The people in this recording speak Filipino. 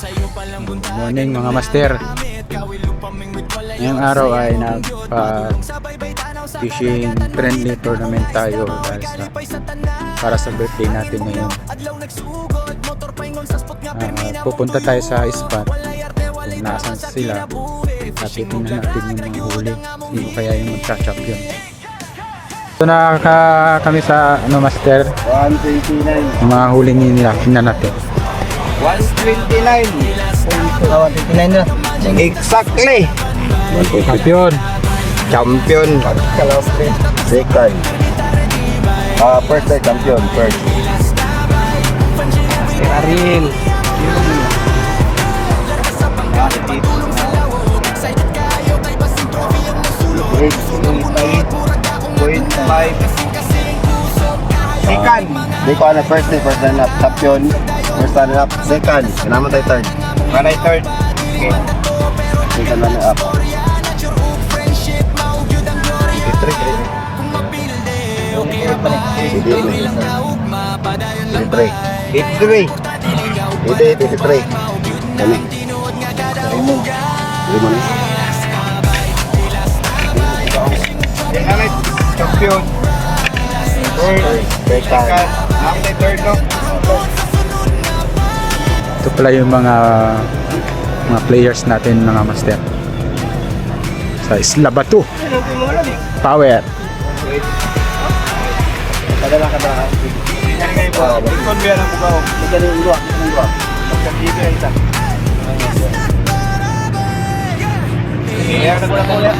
Morning mga master. Ngayong araw ay fishing friendly tournament tayo dahil para sa birthday natin ngayon. Pupunta tayo sa spot kung nasaan sila at titingnan natin yung mga huli, sino kaya yung magka-champion. So kami sa master 129. yung mga huli nila, tingnan natin. 129. 129 na. Exactly. Champion. Champion. Second. First ay champion. First. Karil. 8.5. Second. Di ko na first runner up. Champion. First runner up. Second. Kailangan tayo third. Kailangan tayo third. Okay. Second runner up. 83. Kami. Champion. Third, no? Ito pala yung mga players natin mga master sa Isla Batu Power. Padala ka ba? Ikon biya na bukaw. Magkano yung luwa? Magkakita yung isa. Kaya na ko na